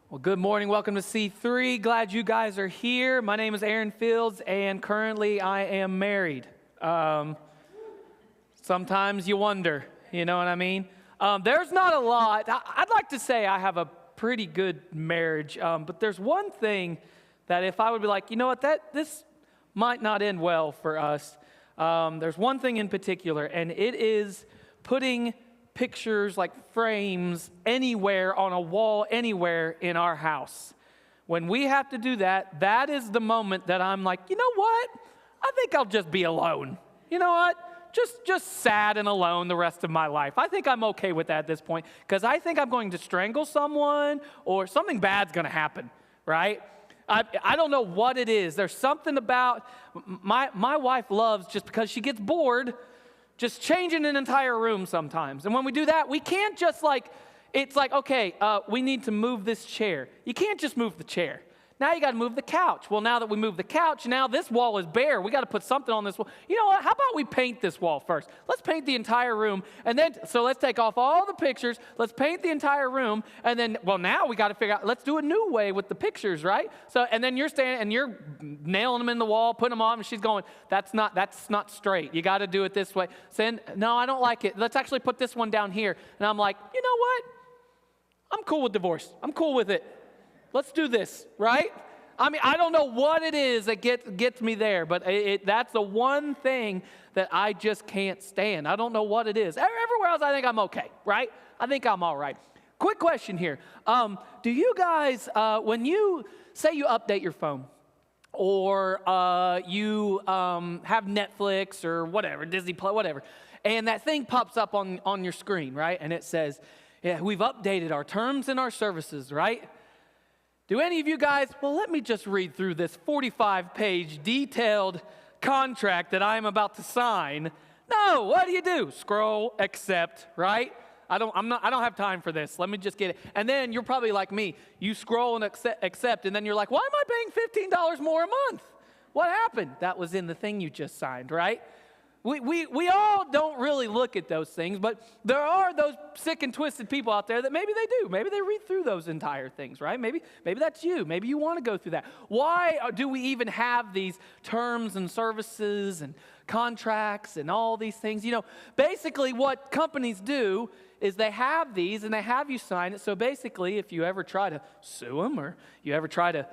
Well, good morning. Welcome to C3. Glad you guys are here. My name is Aaron Fields, and currently I am married. Sometimes you wonder, you know what I mean? There's not a lot. I'd like to say I have a pretty good marriage, but there's one thing that if I would be like, you know what, this might not end well for us. There's one thing in particular, and it is putting pictures like frames anywhere on a wall anywhere in our house. When we have to do that, that is the moment that I'm like, you know what? I think I'll just be alone. You know what? Just sad and alone the rest of my life. I think I'm okay with that at this point because I think I'm going to strangle someone or something bad's going to happen, right? I don't know what it is. There's something about my wife loves just because she gets bored just changing an entire room sometimes. And when we do that, we can't just it's like, okay, we need to move this chair. You can't just move the chair. Now you got to move the couch. Well, now that we move the couch, now this wall is bare. We got to put something on this wall. You know what? How about we paint this wall first? Let's paint the entire room. And then, so let's take off all the pictures. Let's paint the entire room. And then, well, now we got to figure out, let's do a new way with the pictures, right? So, and then you're standing and you're nailing them in the wall, putting them on, and she's going, that's not straight. You got to do it this way. Saying, no, I don't like it. Let's actually put this one down here. And I'm like, you know what? I'm cool with divorce. I'm cool with it. Let's do this, right? I mean, I don't know what it is that gets me there, but that's the one thing that I just can't stand. I don't know what it is. Everywhere else, I think I'm okay, right? I think I'm all right. Quick question here. Do you guys, when you say you update your phone or you have Netflix or whatever, Disney Plus, whatever, and that thing pops up on your screen, right? And it says, yeah, we've updated our terms and our services, right? Do any of you guys, well, let me just read through this 45-page detailed contract that I'm about to sign. No, what do? Scroll, accept, right? I don't have time for this. Let me just get it. And then you're probably like me. You scroll and accept, and then you're like, why am I paying $15 more a month? What happened? That was in the thing you just signed, right? We all don't really look at those things, but there are those sick and twisted people out there that maybe they do. Maybe they read through those entire things, right? Maybe that's you. Maybe you want to go through that. Why do we even have these terms and services and contracts and all these things? You know, basically what companies do is they have these and they have you sign it. So basically, if you ever try to sue them or you ever try to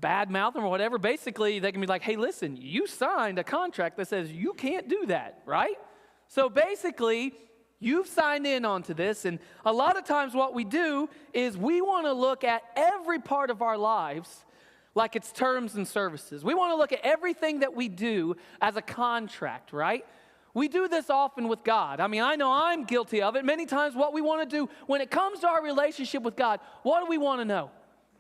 badmouth them or whatever, basically they can be like, hey, listen, you signed a contract that says you can't do that, right? So basically, you've signed in onto this, and a lot of times what we do is we want to look at every part of our lives like it's terms and services. We want to look at everything that we do as a contract, right? We do this often with God. I mean, I know I'm guilty of it. Many times what we want to do when it comes to our relationship with God, what do we want to know?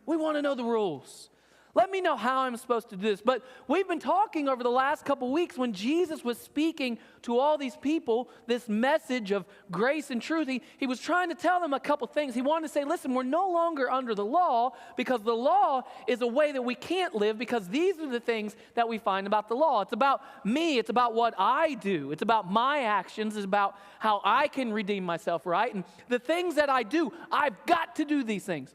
We want to know the rules. Let me know how I'm supposed to do this. But we've been talking over the last couple weeks when Jesus was speaking to all these people, this message of grace and truth. He was trying to tell them a couple things. He wanted to say, listen, we're no longer under the law because the law is a way that we can't live because these are the things that we find about the law. It's about me. It's about what I do. It's about my actions. It's about how I can redeem myself, right? And the things that I do, I've got to do these things.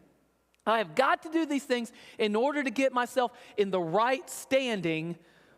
I have got to do these things in order to get myself in the right standing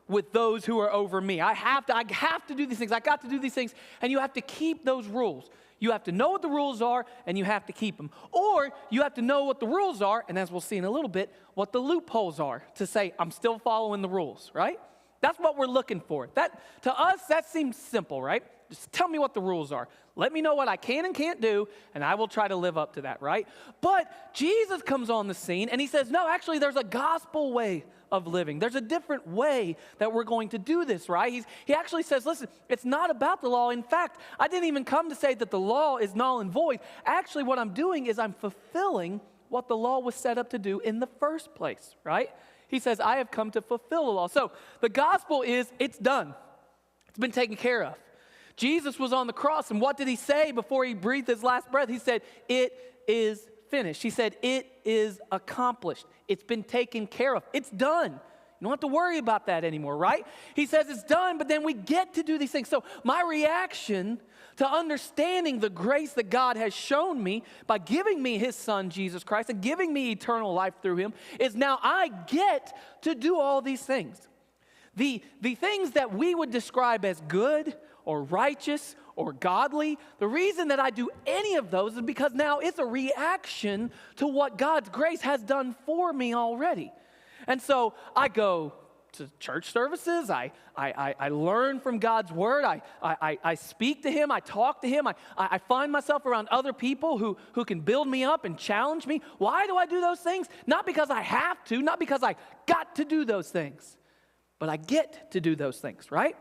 with those who are over me. I have to do these things. I got to do these things, and you have to keep those rules. You have to know what the rules are, and you have to keep them. Or you have to know what the rules are, and as we'll see in a little bit, what the loopholes are to say, I'm still following the rules, right? That's what we're looking for. That, to us, that seems simple, right? Just tell me what the rules are. Let me know what I can and can't do, and I will try to live up to that, right? But Jesus comes on the scene, and he says, no, actually, there's a gospel way of living. There's a different way that we're going to do this, right? He actually says, listen, it's not about the law. In fact, I didn't even come to say that the law is null and void. Actually, what I'm doing is I'm fulfilling what the law was set up to do in the first place, right? He says, I have come to fulfill the law. So the gospel is, it's done. It's been taken care of. Jesus was on the cross, and what did he say before he breathed his last breath? He said, it is finished. He said, it is accomplished. It's been taken care of. It's done. You don't have to worry about that anymore, right? He says it's done, but then we get to do these things. So my reaction to understanding the grace that God has shown me by giving me his son, Jesus Christ, and giving me eternal life through him is now I get to do all these things. The things that we would describe as good or righteous or godly, the reason that I do any of those is because now it's a reaction to what God's grace has done for me already. And so I go to church services, I learn from God's word, I speak to him, I talk to him, I find myself around other people who can build me up and challenge me. Why do I do those things? Not because I have to, not because I got to do those things, but I get to do those things, right?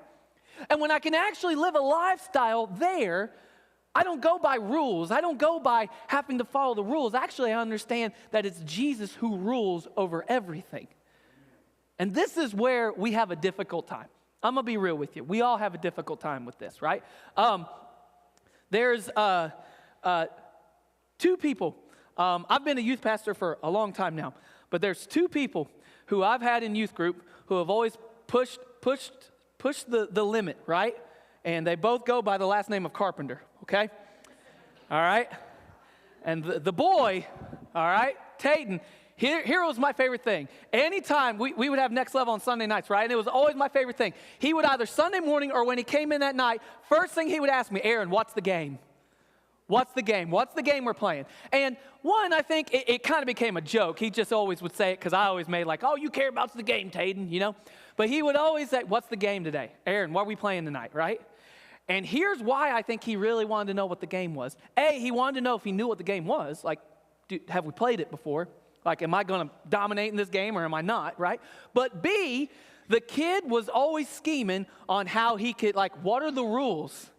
And when I can actually live a lifestyle there, I don't go by rules. I don't go by having to follow the rules. Actually, I understand that it's Jesus who rules over everything. And this is where we have a difficult time. I'm going to be real with you. We all have a difficult time with this, right? There's two people. I've been a youth pastor for a long time now, but there's two people who I've had in youth group who have always pushed the limit, right? And they both go by the last name of Carpenter, okay? All right? And the boy, all right, Tayton, here was my favorite thing. Anytime we would have Next Level on Sunday nights, right? And it was always my favorite thing. He would either Sunday morning or when he came in that night, first thing he would ask me, Aaron, what's the game? What's the game? What's the game we're playing? And one, I think it kind of became a joke. He just always would say it because I always made like, oh, you care about the game, Tayden, you know? But he would always say, what's the game today? Aaron, what are we playing tonight, right? And here's why I think he really wanted to know what the game was. A, he wanted to know if he knew what the game was. Like, have we played it before? Like, am I going to dominate in this game or am I not, right? But B, the kid was always scheming on how he could, like, what are the rules?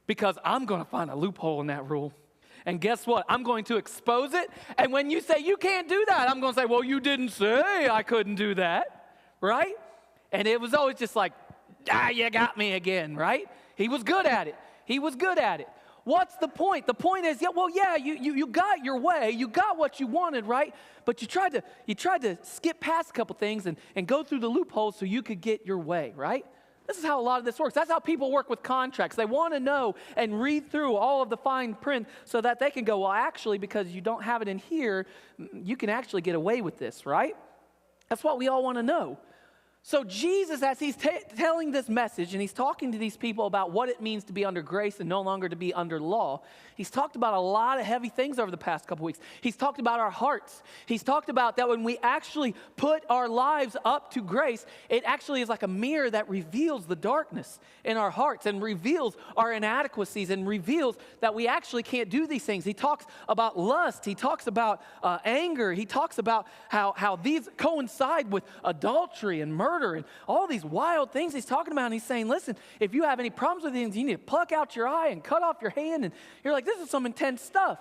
Because I'm going to find a loophole in that rule. And guess what? I'm going to expose it. And when you say you can't do that, I'm going to say, well, you didn't say I couldn't do that, right? And it was always just like, you got me again, right? He was good at it. He was good at it. What's the point? The point is, you got your way. You got what you wanted, right? But you tried to skip past a couple things and go through the loopholes so you could get your way, right? This is how a lot of this works. That's how people work with contracts. They want to know and read through all of the fine print so that they can go, well, actually, because you don't have it in here, you can actually get away with this, right? That's what we all want to know. So Jesus, as he's telling this message and he's talking to these people about what it means to be under grace and no longer to be under law, he's talked about a lot of heavy things over the past couple weeks. He's talked about our hearts. He's talked about that when we actually put our lives up to grace, it actually is like a mirror that reveals the darkness in our hearts and reveals our inadequacies and reveals that we actually can't do these things. He talks about lust. He talks about anger. He talks about how these coincide with adultery and murder and all these wild things he's talking about. And he's saying, listen, if you have any problems with these, you need to pluck out your eye and cut off your hand. And you're like, this is some intense stuff.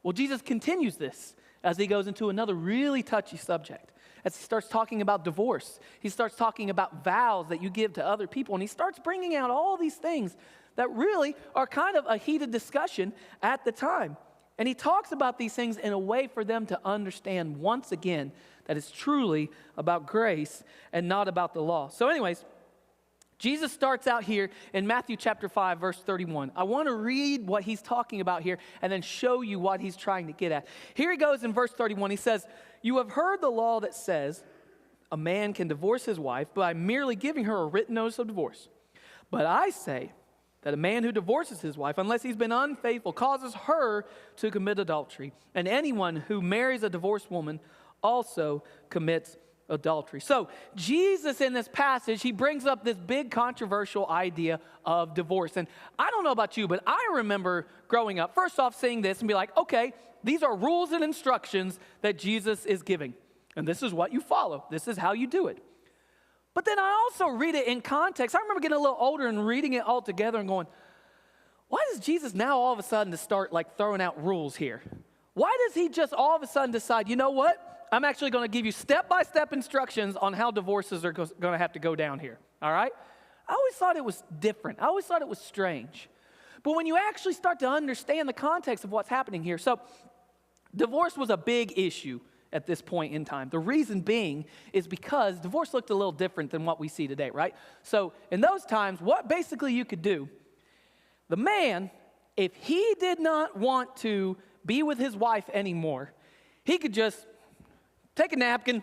Well, Jesus continues this as he goes into another really touchy subject. As he starts talking about divorce, he starts talking about vows that you give to other people. And he starts bringing out all these things that really are kind of a heated discussion at the time. And he talks about these things in a way for them to understand once again that it's truly about grace and not about the law. So anyways, Jesus starts out here in Matthew chapter 5, verse 31. I want to read what he's talking about here and then show you what he's trying to get at. Here he goes in verse 31. He says, you have heard the law that says a man can divorce his wife by merely giving her a written notice of divorce. But I say that a man who divorces his wife, unless he's been unfaithful, causes her to commit adultery. And anyone who marries a divorced woman also commits adultery. So Jesus in this passage, he brings up this big controversial idea of divorce. And I don't know about you, but I remember growing up, first off, seeing this and be like, okay, these are rules and instructions that Jesus is giving. And this is what you follow. This is how you do it. But then I also read it in context. I remember getting a little older and reading it all together and going, why does Jesus now all of a sudden to start like throwing out rules here? Why does he just all of a sudden decide, you know what? I'm actually going to give you step-by-step instructions on how divorces are going to have to go down here, all right? I always thought it was different. I always thought it was strange. But when you actually start to understand the context of what's happening here, so divorce was a big issue at this point in time. The reason being is because divorce looked a little different than what we see today, right? So in those times, what basically you could do, the man, if he did not want to be with his wife anymore, he could just take a napkin,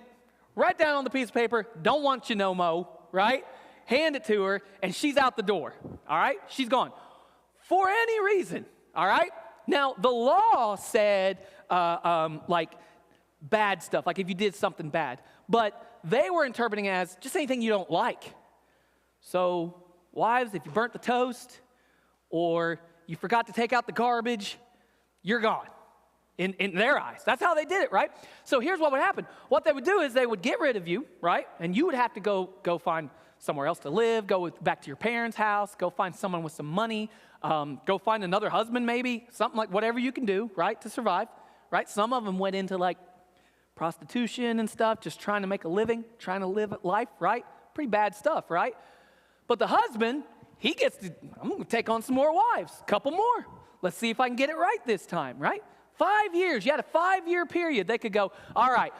write down on the piece of paper, don't want you no mo, right? Hand it to her, and she's out the door, all right? She's gone. For any reason, all right? Now, the law said, like, bad stuff, like if you did something bad. But they were interpreting it as just anything you don't like. So, wives, if you burnt the toast, or you forgot to take out the garbage, you're gone. In their eyes. That's how they did it, right? So here's what would happen. What they would do is they would get rid of you, right? And you would have to go find somewhere else to live, back to your parents' house, go find someone with some money, go find another husband maybe, something like whatever you can do, right, to survive, right? Some of them went into like prostitution and stuff, just trying to make a living, trying to live life, right? Pretty bad stuff, right? But the husband, I'm going to take on some more wives, a couple more. Let's see if I can get it right this time, right? 5 years. You had a 5-year period. They could go, all right,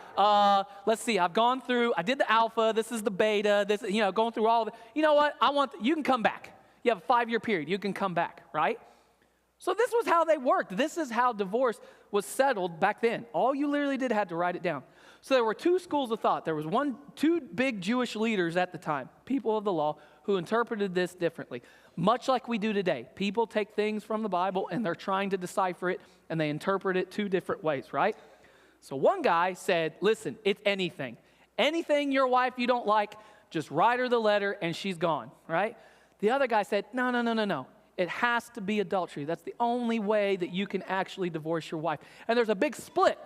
let's see. I did the alpha. This is the beta. This, going through all of it. You know what? You can come back. You have a 5-year period. You can come back, right? So this was how they worked. This is how divorce was settled back then. All you literally did had to write it down. So there were two schools of thought. There was two big Jewish leaders at the time, people of the law, who interpreted this differently. Much like we do today. People take things from the Bible and they're trying to decipher it and they interpret it two different ways, right? So one guy said, listen, it's anything. Anything your wife you don't like, just write her the letter and she's gone, right? The other guy said, no. It has to be adultery. That's the only way that you can actually divorce your wife. And there's a big split.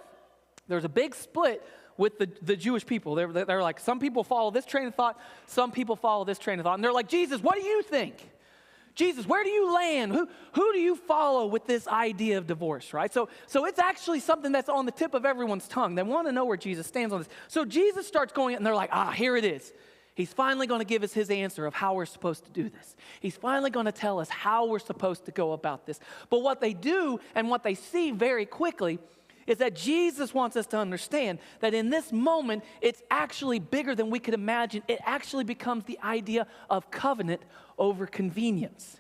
With the Jewish people. They're like, some people follow this train of thought, some people follow this train of thought. And they're like, Jesus, what do you think? Jesus, where do you land? Who do you follow with this idea of divorce, right? So it's actually something that's on the tip of everyone's tongue. They want to know where Jesus stands on this. So Jesus starts going, and they're like, here it is. He's finally going to give us his answer of how we're supposed to do this. He's finally going to tell us how we're supposed to go about this. But what they do and what they see very quickly is that Jesus wants us to understand that in this moment, it's actually bigger than we could imagine. It actually becomes the idea of covenant over convenience.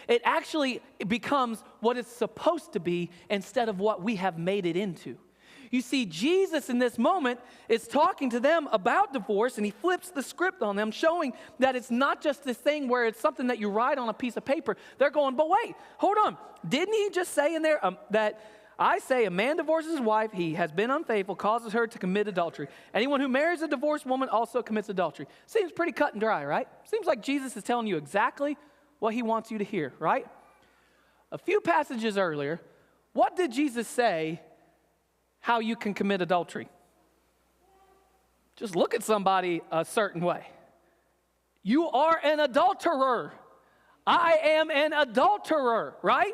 It actually becomes what it's supposed to be instead of what we have made it into. You see, Jesus in this moment is talking to them about divorce, and he flips the script on them, showing that it's not just this thing where it's something that you write on a piece of paper. They're going, but wait, hold on. Didn't he just say in there that I say a man divorces his wife, he has been unfaithful, causes her to commit adultery. Anyone who marries a divorced woman also commits adultery. Seems pretty cut and dry, right? Seems like Jesus is telling you exactly what he wants you to hear, right? A few passages earlier, what did Jesus say how you can commit adultery? Just look at somebody a certain way. You are an adulterer. I am an adulterer, right?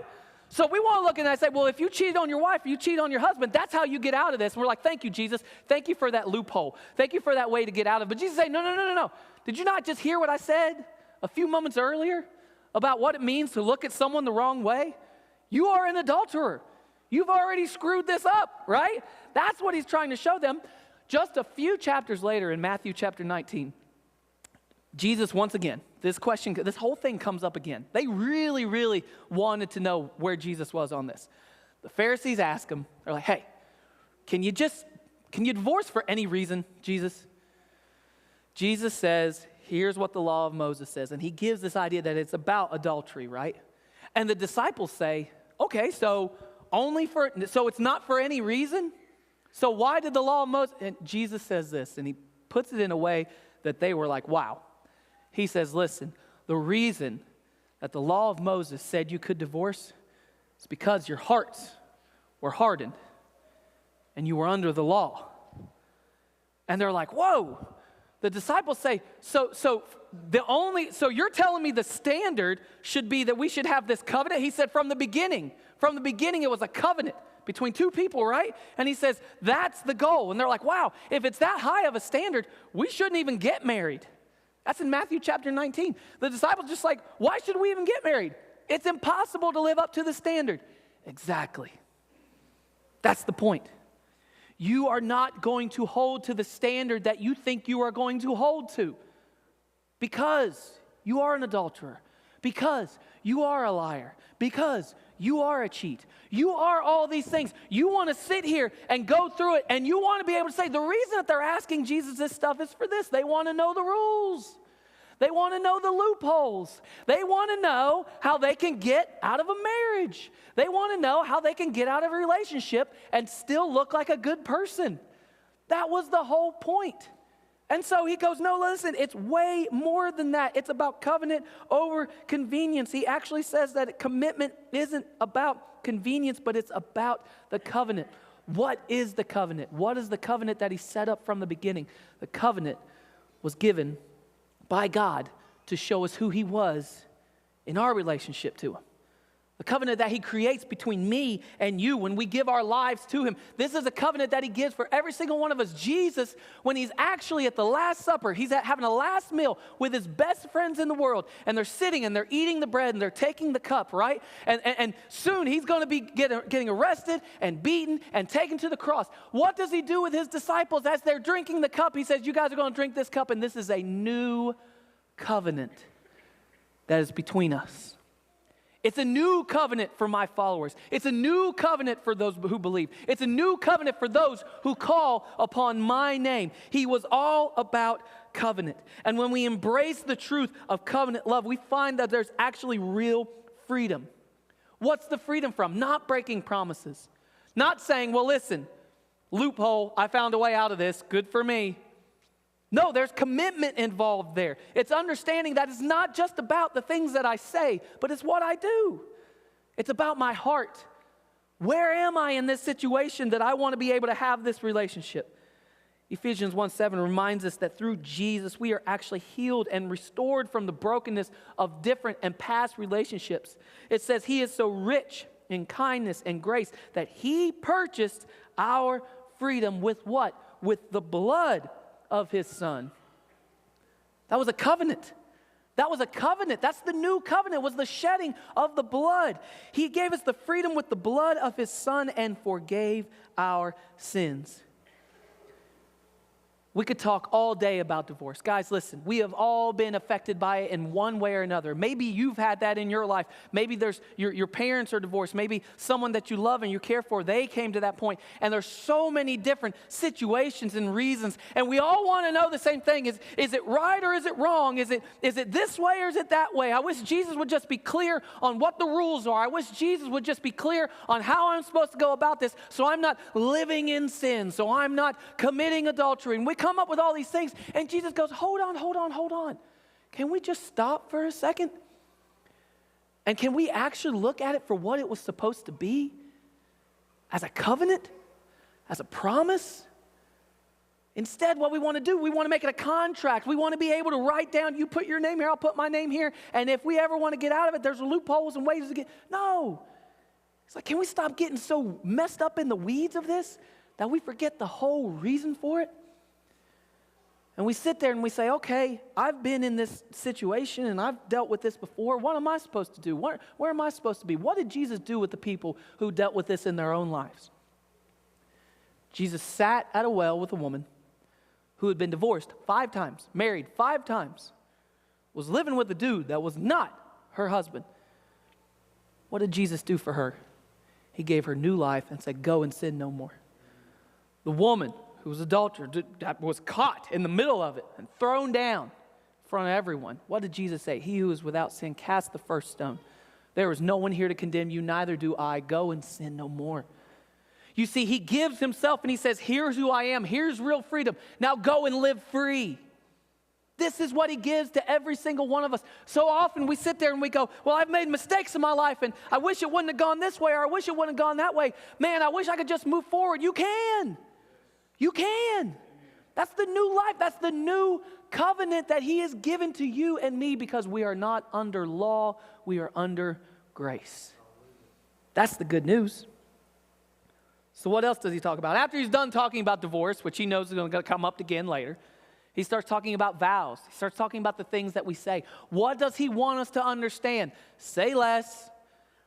So we want to look at that and say, well, if you cheat on your wife, you cheat on your husband, that's how you get out of this. And we're like, thank you, Jesus. Thank you for that loophole. Thank you for that way to get out of it. But Jesus said, no. Did you not just hear what I said a few moments earlier about what it means to look at someone the wrong way? You are an adulterer. You've already screwed this up, right? That's what he's trying to show them. Just a few chapters later in Matthew chapter 19, Jesus, once again, this whole thing comes up again. They really, really wanted to know where Jesus was on this. The Pharisees ask him, they're like, hey, can you divorce for any reason, Jesus? Jesus says, here's what the law of Moses says. And he gives this idea that it's about adultery, right? And the disciples say, okay, so it's not for any reason? So why did the law of Moses? And Jesus says this, and he puts it in a way that they were like, wow. He says, listen, the reason that the law of Moses said you could divorce is because your hearts were hardened and you were under the law. And they're like, whoa. The disciples say, so you're telling me the standard should be that we should have this covenant? He said from the beginning it was a covenant between two people, right? And he says, that's the goal. And they're like, wow, if it's that high of a standard, we shouldn't even get married. That's in Matthew chapter 19. The disciples just like, why should we even get married? It's impossible to live up to the standard. Exactly. That's the point. You are not going to hold to the standard that you think you are going to hold to, because you are an adulterer, because you are a liar, because you are a cheat. You are all these things. You want to sit here and go through it, and you want to be able to say, the reason that they're asking Jesus this stuff is for this. They want to know the rules. They want to know the loopholes. They want to know how they can get out of a marriage. They want to know how they can get out of a relationship and still look like a good person. That was the whole point. And so he goes, no, listen, it's way more than that. It's about covenant over convenience. He actually says that commitment isn't about convenience, but it's about the covenant. What is the covenant? What is the covenant that he set up from the beginning? The covenant was given by God to show us who he was in our relationship to him. The covenant that he creates between me and you when we give our lives to him. This is a covenant that he gives for every single one of us. Jesus, when he's actually at the Last Supper, he's having a last meal with his best friends in the world, and they're sitting and they're eating the bread and they're taking the cup, right? And soon he's going to be getting arrested and beaten and taken to the cross. What does he do with his disciples as they're drinking the cup? He says, you guys are going to drink this cup, and this is a new covenant that is between us. It's a new covenant for my followers. It's a new covenant for those who believe. It's a new covenant for those who call upon my name. He was all about covenant. And when we embrace the truth of covenant love, we find that there's actually real freedom. What's the freedom from? Not breaking promises. Not saying, well, listen, loophole, I found a way out of this, good for me. No, there's commitment involved there. It's understanding that it's not just about the things that I say, but it's what I do. It's about my heart. Where am I in this situation that I want to be able to have this relationship? Ephesians 1:7 reminds us that through Jesus, we are actually healed and restored from the brokenness of different and past relationships. It says he is so rich in kindness and grace that he purchased our freedom with what? With the blood of his son. That was a covenant. That was a covenant. That's the new covenant, was the shedding of the blood. He gave us the freedom with the blood of his son and forgave our sins. We could talk all day about divorce. Guys, listen, we have all been affected by it in one way or another. Maybe you've had that in your life. Maybe there's your parents are divorced. Maybe someone that you love and you care for, they came to that point. And there's so many different situations and reasons. And we all want to know the same thing. Is it right or is it wrong? Is it this way or is it that way? I wish Jesus would just be clear on what the rules are. I wish Jesus would just be clear on how I'm supposed to go about this, so I'm not living in sin, so I'm not committing adultery. And we come up with all these things, and Jesus goes, hold on. Can we just stop for a second? And can we actually look at it for what it was supposed to be? As a covenant? As a promise? Instead, what we want to do, we want to make it a contract. We want to be able to write down, you put your name here, I'll put my name here, and if we ever want to get out of it, there's loopholes and ways to get. No. It's like, can we stop getting so messed up in the weeds of this that we forget the whole reason for it? And we sit there and we say, okay, I've been in this situation and I've dealt with this before. What am I supposed to do? Where am I supposed to be? What did Jesus do with the people who dealt with this in their own lives? Jesus sat at a well with a woman who had been divorced 5 times, married 5 times, was living with a dude that was not her husband. What did Jesus do for her? He gave her new life and said, go and sin no more. The woman who was an adulterer, that was caught in the middle of it and thrown down in front of everyone. What did Jesus say? He who is without sin, cast the first stone. There is no one here to condemn you, neither do I. Go and sin no more. You see, he gives himself and he says, here's who I am. Here's real freedom. Now go and live free. This is what he gives to every single one of us. So often we sit there and we go, well, I've made mistakes in my life and I wish it wouldn't have gone this way, or I wish it wouldn't have gone that way. Man, I wish I could just move forward. You can. You can. That's the new life. That's the new covenant that he has given to you and me, because we are not under law. We are under grace. That's the good news. So what else does he talk about? After he's done talking about divorce, which he knows is going to come up again later, he starts talking about vows. He starts talking about the things that we say. What does he want us to understand? Say less,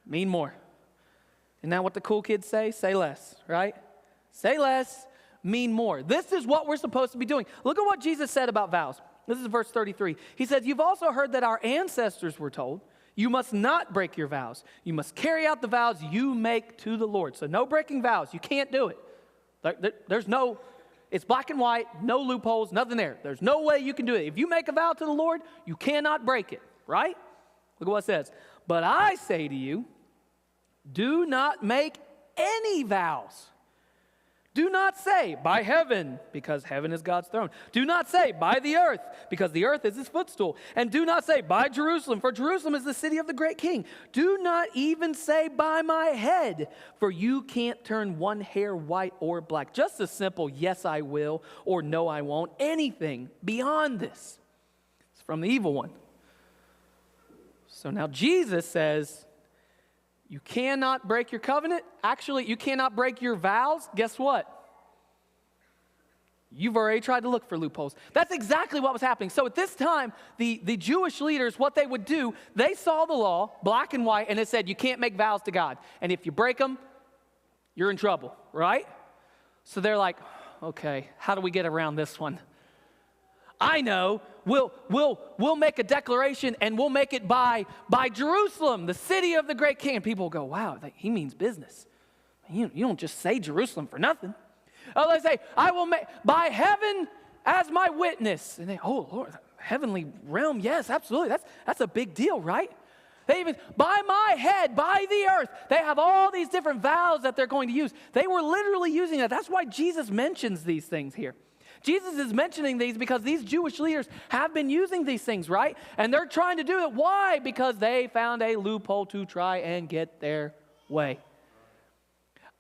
mean more. Isn't that what the cool kids say? Say less, right? Say less, mean more. This is what we're supposed to be doing. Look at what Jesus said about vows. This is verse 33. He says, you've also heard that our ancestors were told, you must not break your vows. You must carry out the vows you make to the Lord. So no breaking vows. You can't do it. There's no, it's black and white, no loopholes, nothing there. There's no way you can do it. If you make a vow to the Lord, you cannot break it, right? Look at what it says. But I say to you, do not make any vows. Do not say, by heaven, because heaven is God's throne. Do not say, by the earth, because the earth is his footstool. And do not say, by Jerusalem, for Jerusalem is the city of the great king. Do not even say, by my head, for you can't turn one hair white or black. Just a simple, yes, I will, or no, I won't. Anything beyond this. It's from the evil one. So now Jesus says, you cannot break your covenant. Actually, you cannot break your vows. Guess what? You've already tried to look for loopholes. That's exactly what was happening. So at this time, the Jewish leaders, what they would do, they saw the law, black and white, and it said you can't make vows to God. And if you break them, you're in trouble, right? So they're like, okay, how do we get around this one? I know, we'll make a declaration and we'll make it by Jerusalem, the city of the great king. And people will go, wow, he means business. You don't just say Jerusalem for nothing. Oh, they say, I will make by heaven as my witness. And they, oh Lord, heavenly realm, yes, absolutely. That's a big deal, right? They even, by my head, by the earth. They have all these different vows that they're going to use. They were literally using that. That's why Jesus mentions these things here. Jesus is mentioning these because these Jewish leaders have been using these things, right? And they're trying to do it. Why? Because they found a loophole to try and get their way.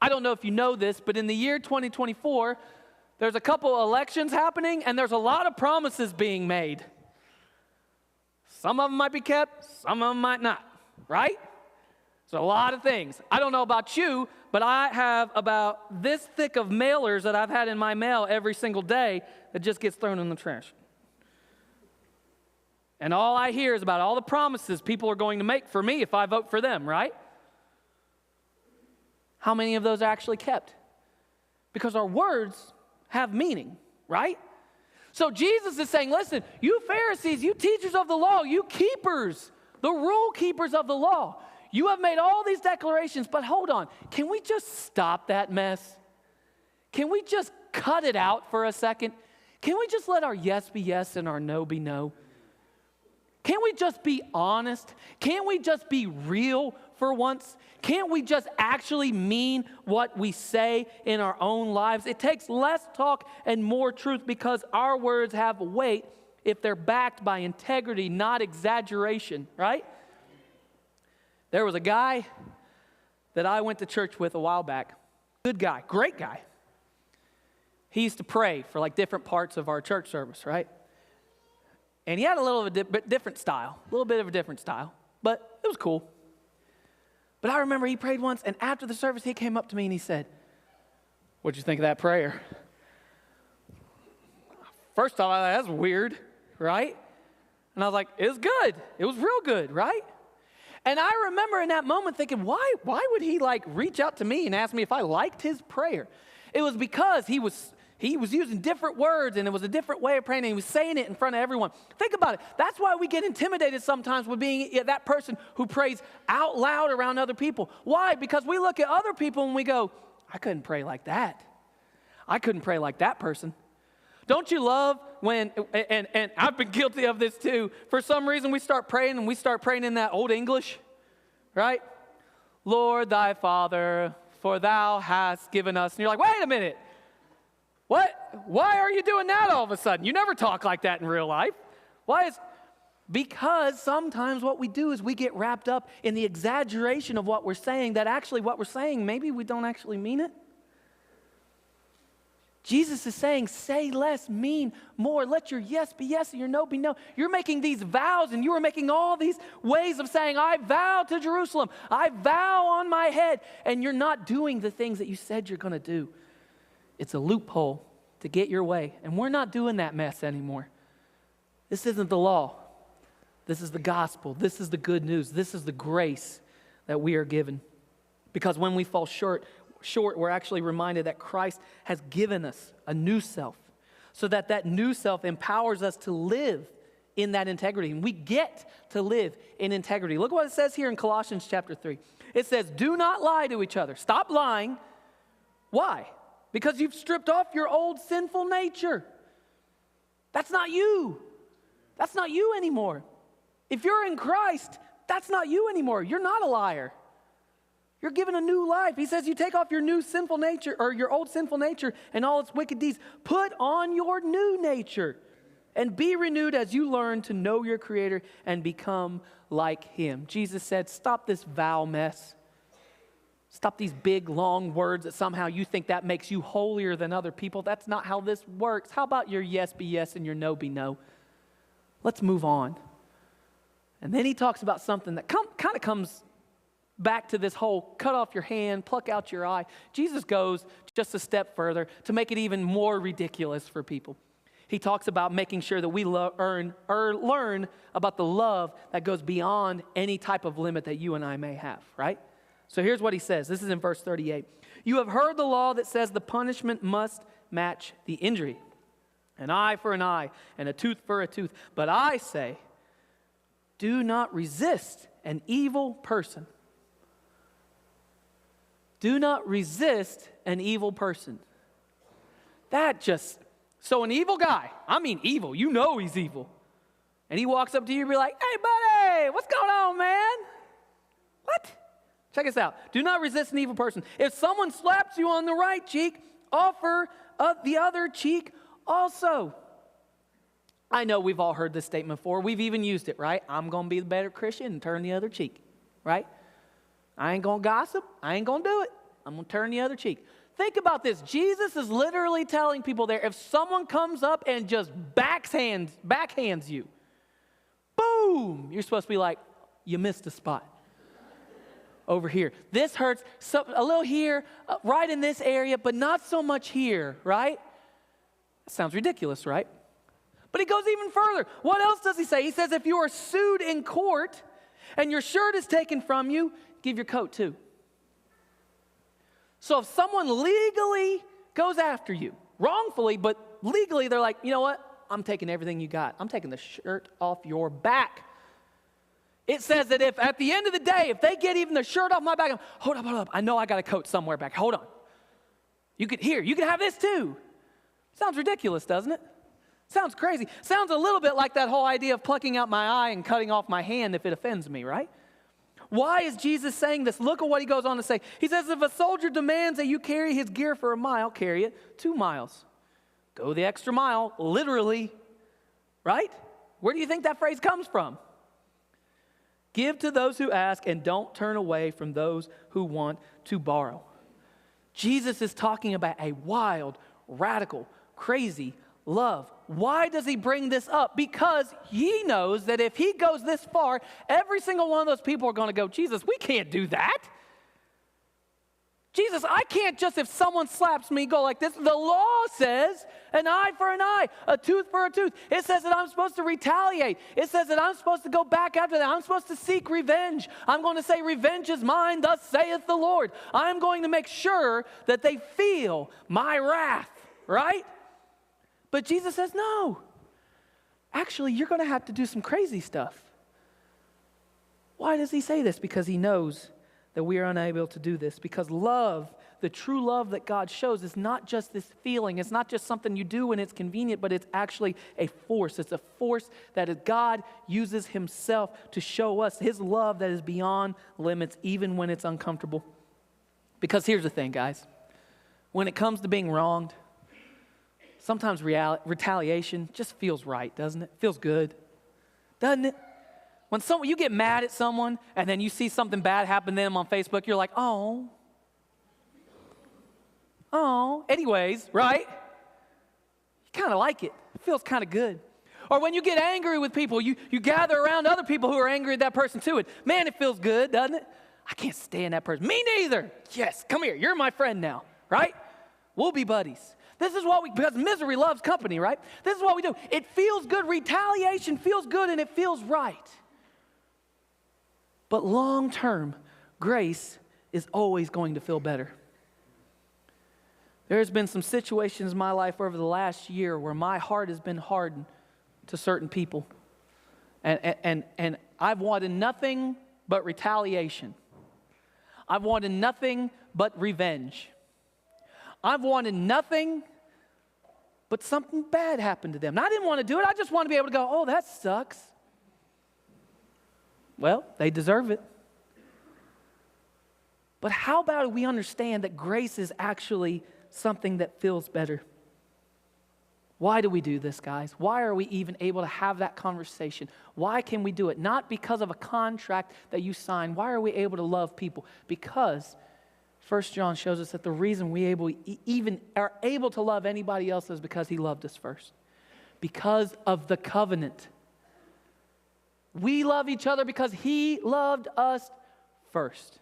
I don't know if you know this, but in the year 2024, there's a couple elections happening, and there's a lot of promises being made. Some of them might be kept, some of them might not, right? There's a lot of things. I don't know about you, but I have about this thick of mailers that I've had in my mail every single day that just gets thrown in the trash. And all I hear is about all the promises people are going to make for me if I vote for them, right? How many of those are actually kept? Because our words have meaning, right? So Jesus is saying, listen, you Pharisees, you teachers of the law, you keepers, the rule keepers of the law, you have made all these declarations, but hold on. Can we just stop that mess? Can we just cut it out for a second? Can we just let our yes be yes and our no be no? Can't we just be honest? Can't we just be real for once? Can't we just actually mean what we say in our own lives? It takes less talk and more truth because our words have weight if they're backed by integrity, not exaggeration, right? There was a guy that I went to church with a while back. Good guy, great guy. He used to pray for like different parts of our church service, right? And he had a little of a different style, a little bit of a different style, but it was cool. But I remember he prayed once, and after the service, he came up to me and he said, what'd you think of that prayer? First off, I thought, that's weird, right? And I was like, it was good. It was real good, right? And I remember in that moment thinking, why would he like reach out to me and ask me if I liked his prayer? It was because he was using different words, and it was a different way of praying, and he was saying it in front of everyone. Think about it. That's why we get intimidated sometimes with being that person who prays out loud around other people. Why? Because we look at other people and we go, I couldn't pray like that. I couldn't pray like that person. Don't you love when, and I've been guilty of this too, for some reason we start praying in that old English, right? Lord thy Father, for thou hast given us. And you're like, wait a minute. What? Why are you doing that all of a sudden? You never talk like that in real life. Because sometimes what we do is we get wrapped up in the exaggeration of what we're saying, that actually what we're saying, maybe we don't actually mean it. Jesus is saying, say less, mean more. Let your yes be yes and your no be no. You're making these vows, and you are making all these ways of saying, I vow to Jerusalem. I vow on my head. And you're not doing the things that you said you're going to do. It's a loophole to get your way. And we're not doing that mess anymore. This isn't the law. This is the gospel. This is the good news. This is the grace that we are given. Because when we fall short, short, we're actually reminded that Christ has given us a new self, so that that new self empowers us to live in that integrity. And we get to live in integrity. Look what it says here in Colossians chapter 3. It says, do not lie to each other. Stop lying. Why? Because you've stripped off your old sinful nature. That's not you. That's not you anymore. If you're in Christ, that's not you anymore. You're not a liar. You're given a new life. He says you take off your new sinful nature, or your old sinful nature and all its wicked deeds. Put on your new nature and be renewed as you learn to know your Creator and become like Him. Jesus said, stop this vow mess. Stop these big, long words that somehow you think that makes you holier than other people. That's not how this works. How about your yes be yes and your no be no? Let's move on. And then he talks about something that kind of comes back to this whole cut off your hand, pluck out your eye. Jesus goes just a step further to make it even more ridiculous for people. He talks about making sure that we learn about the love that goes beyond any type of limit that you and I may have, right? So here's what he says. This is in verse 38. You have heard the law that says the punishment must match the injury. An eye for an eye and a tooth for a tooth. But I say, do not resist an evil person. Do not resist an evil person. So an evil guy, I mean evil, you know he's evil. And he walks up to you and be like, hey buddy, what's going on, man? What? Check this out. Do not resist an evil person. If someone slaps you on the right cheek, offer the other cheek also. I know we've all heard this statement before. We've even used it, right? I'm going to be the better Christian and turn the other cheek, right? I ain't going to gossip. I ain't going to do it. I'm going to turn the other cheek. Think about this. Jesus is literally telling people there, if someone comes up and just backhands you, boom, you're supposed to be like, you missed a spot. Over here. This hurts a little here, right in this area, but not so much here, right? That sounds ridiculous, right? But he goes even further. What else does he say? He says, if you are sued in court and your shirt is taken from you, give your coat too. So if someone legally goes after you, wrongfully, but legally, they're like, you know what? I'm taking everything you got. I'm taking the shirt off your back. It says that if at the end of the day, if they get even the shirt off my back, hold up. I know I got a coat somewhere back. Hold on. You can have this too. Sounds ridiculous, doesn't it? Sounds crazy. Sounds a little bit like that whole idea of plucking out my eye and cutting off my hand if it offends me, right? Why is Jesus saying this? Look at what he goes on to say. He says, if a soldier demands that you carry his gear for a mile, carry it 2 miles. Go the extra mile, literally, right? Where do you think that phrase comes from? Give to those who ask and don't turn away from those who want to borrow. Jesus is talking about a wild, radical, crazy love. Why does he bring this up? Because he knows that if he goes this far, every single one of those people are going to go, Jesus, we can't do that. Jesus, I can't just, if someone slaps me, go like this. The law says an eye for an eye, a tooth for a tooth. It says that I'm supposed to retaliate. It says that I'm supposed to go back after that. I'm supposed to seek revenge. I'm going to say, revenge is mine, thus saith the Lord. I'm going to make sure that they feel my wrath, right? But Jesus says, no. Actually, you're going to have to do some crazy stuff. Why does he say this? Because he knows that we are unable to do this. Because love, the true love that God shows, is not just this feeling. It's not just something you do when it's convenient, but it's actually a force. It's a force that God uses himself to show us his love that is beyond limits, even when it's uncomfortable. Because here's the thing, guys. When it comes to being wronged, sometimes retaliation just feels right, doesn't it? Feels good, doesn't it? When you get mad at someone and then you see something bad happen to them on Facebook, you're like, oh. Anyways, right? You kind of like it. It feels kind of good. Or when you get angry with people, you gather around other people who are angry at that person too. And man, it feels good, doesn't it? I can't stand that person. Me neither. Yes, come here. You're my friend now, right? We'll be buddies. This is what because misery loves company, right? This is what we do. It feels good. Retaliation feels good and it feels right. But long term, grace is always going to feel better. There's been some situations in my life over the last year where my heart has been hardened to certain people. And I've wanted nothing but retaliation. I've wanted nothing but revenge. I've wanted nothing but something bad happened to them. And I didn't want to do it. I just want to be able to go, oh, that sucks. Well, they deserve it. But how about we understand that grace is actually something that feels better? Why do we do this, guys? Why are we even able to have that conversation? Why can we do it? Not because of a contract that you sign. Why are we able to love people? Because 1 John shows us that the reason we even are able to love anybody else is because he loved us first. Because of the covenant. We love each other because he loved us first.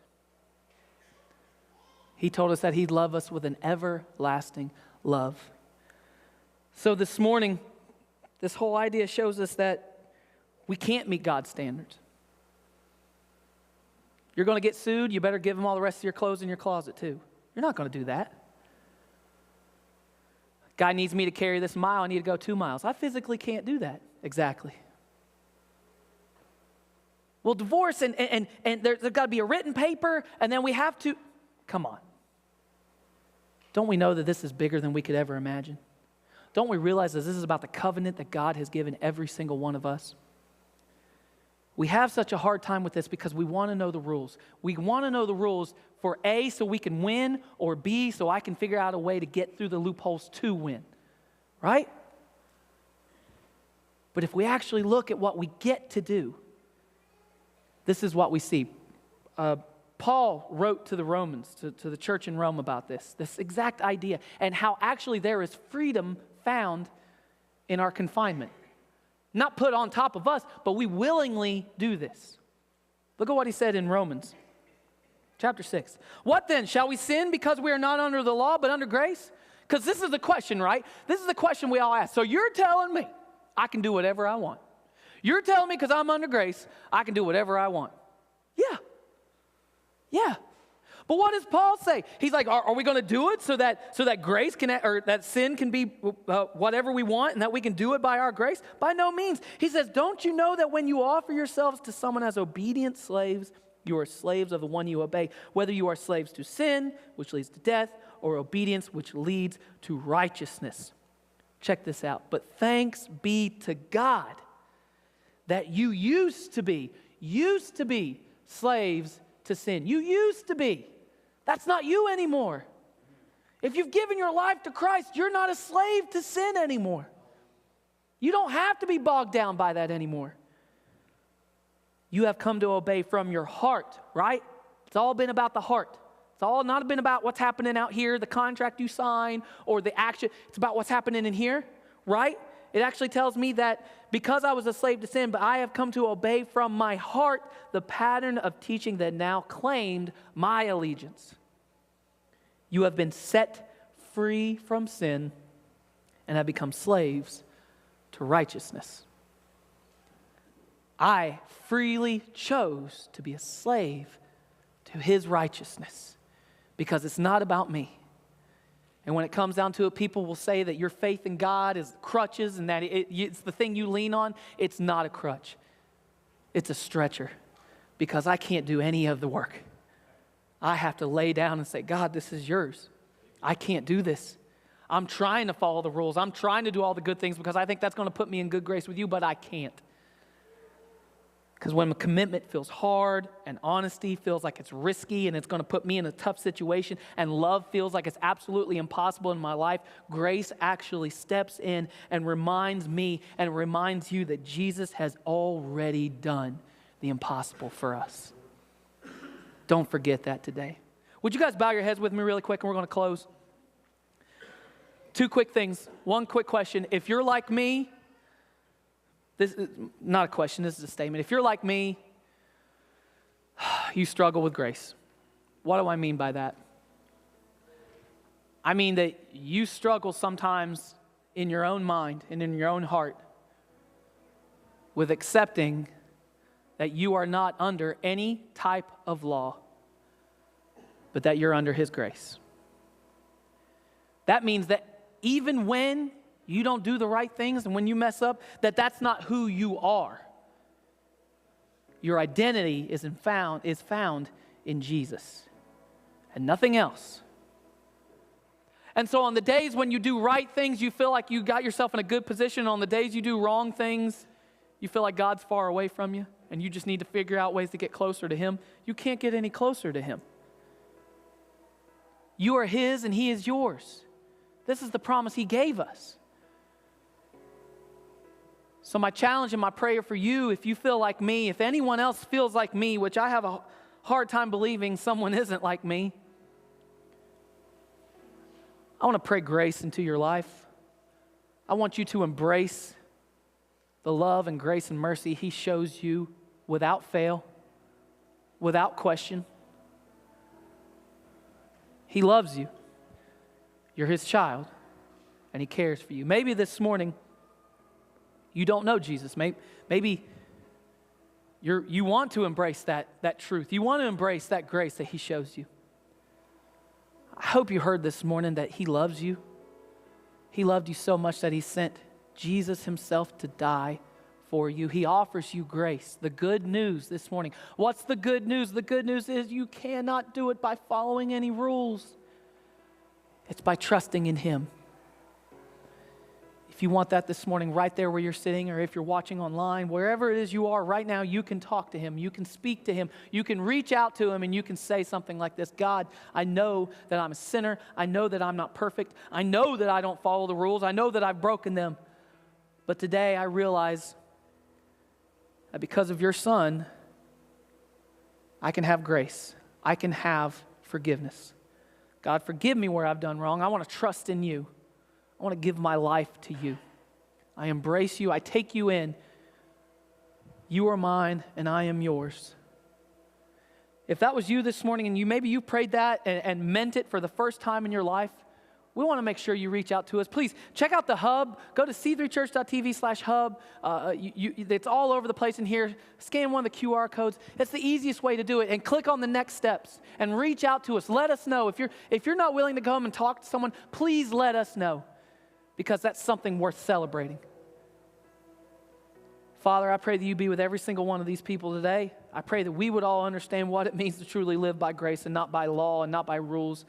He told us that he'd love us with an everlasting love. So this morning, this whole idea shows us that we can't meet God's standards. You're going to get sued, you better give him all the rest of your clothes in your closet too. You're not going to do that. Guy needs me to carry this mile, I need to go 2 miles. I physically can't do that. Exactly. Well, divorce and there's got to be a written paper, and then we have to, come on. Don't we know that this is bigger than we could ever imagine? Don't we realize that this is about the covenant that God has given every single one of us? We have such a hard time with this because we want to know the rules. We want to know the rules for A, so we can win, or B, so I can figure out a way to get through the loopholes to win. Right? But if we actually look at what we get to do, this is what we see. Paul wrote to the Romans, to the church in Rome about this exact idea, and how actually there is freedom found in our confinement. Not put on top of us, but we willingly do this. Look at what he said in Romans chapter 6. What then? Shall we sin because we are not under the law but under grace? Because this is the question, right? This is the question we all ask. So you're telling me I can do whatever I want. You're telling me because I'm under grace, I can do whatever I want. Yeah. But what does Paul say? He's like, are we going to do it so that grace can, or that sin can be whatever we want and that we can do it by our grace? By no means. He says, don't you know that when you offer yourselves to someone as obedient slaves, you are slaves of the one you obey, whether you are slaves to sin, which leads to death, or obedience, which leads to righteousness. Check this out. But thanks be to God that you used to be slaves to sin. You used to be. That's not you anymore. If you've given your life to Christ, you're not a slave to sin anymore. You don't have to be bogged down by that anymore. You have come to obey from your heart, right? It's all been about the heart. It's all not been about what's happening out here, the contract you sign, or the action. It's about what's happening in here, right? It actually tells me that because I was a slave to sin, but I have come to obey from my heart the pattern of teaching that now claimed my allegiance. You have been set free from sin and have become slaves to righteousness. I freely chose to be a slave to his righteousness because it's not about me. And when it comes down to it, people will say that your faith in God is crutches and that it's the thing you lean on. It's not a crutch. It's a stretcher because I can't do any of the work. I have to lay down and say, God, this is yours. I can't do this. I'm trying to follow the rules. I'm trying to do all the good things because I think that's going to put me in good grace with you, but I can't. Because when commitment feels hard and honesty feels like it's risky and it's going to put me in a tough situation and love feels like it's absolutely impossible in my life, grace actually steps in and reminds me and reminds you that Jesus has already done the impossible for us. Don't forget that today. Would you guys bow your heads with me really quick and we're going to close? 2 quick things. 1 quick question. If you're like me, this is not a question, this is a statement. If you're like me, you struggle with grace. What do I mean by that? I mean that you struggle sometimes in your own mind and in your own heart with accepting that you are not under any type of law, but that you're under his grace. That means that even when you don't do the right things and when you mess up, that's not who you are. Your identity is found in Jesus and nothing else. And so on the days when you do right things, you feel like you got yourself in a good position. On the days you do wrong things, you feel like God's far away from you and you just need to figure out ways to get closer to Him. You can't get any closer to Him. You are His and He is yours. This is the promise He gave us. So my challenge and my prayer for you, if you feel like me, if anyone else feels like me, which I have a hard time believing someone isn't like me, I want to pray grace into your life. I want you to embrace the love and grace and mercy He shows you without fail, without question. He loves you. You're His child, and He cares for you. Maybe this morning you don't know Jesus. Maybe you want to embrace that truth. You want to embrace that grace that He shows you. I hope you heard this morning that He loves you. He loved you so much that He sent Jesus Himself to die for you. He offers you grace. The good news this morning. What's the good news? The good news is you cannot do it by following any rules. It's by trusting in Him. If you want that this morning, right there where you're sitting, or if you're watching online, wherever it is you are right now, you can talk to Him. You can speak to Him. You can reach out to Him and you can say something like this: God, I know that I'm a sinner. I know that I'm not perfect. I know that I don't follow the rules. I know that I've broken them. But today I realize that because of your Son, I can have grace. I can have forgiveness. God, forgive me where I've done wrong. I want to trust in You. I want to give my life to You. I embrace You. I take You in. You are mine and I am yours. If that was you this morning and maybe you prayed that and meant it for the first time in your life, we want to make sure you reach out to us. Please check out the hub. Go to c3church.tv/hub. It's all over the place in here. Scan one of the QR codes. It's the easiest way to do it. And click on the next steps and reach out to us. Let us know. If you're not willing to come and talk to someone, please let us know, because that's something worth celebrating. Father, I pray that You be with every single one of these people today. I pray that we would all understand what it means to truly live by grace and not by law and not by rules.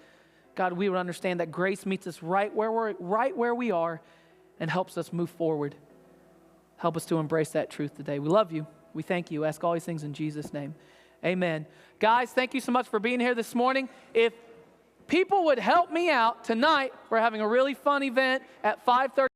God, we would understand that grace meets us right where we are and helps us move forward. Help us to embrace that truth today. We love You. We thank You. Ask all these things in Jesus' name. Amen. Guys, thank you so much for being here this morning. If people would help me out tonight, we're having a really fun event at 5:30.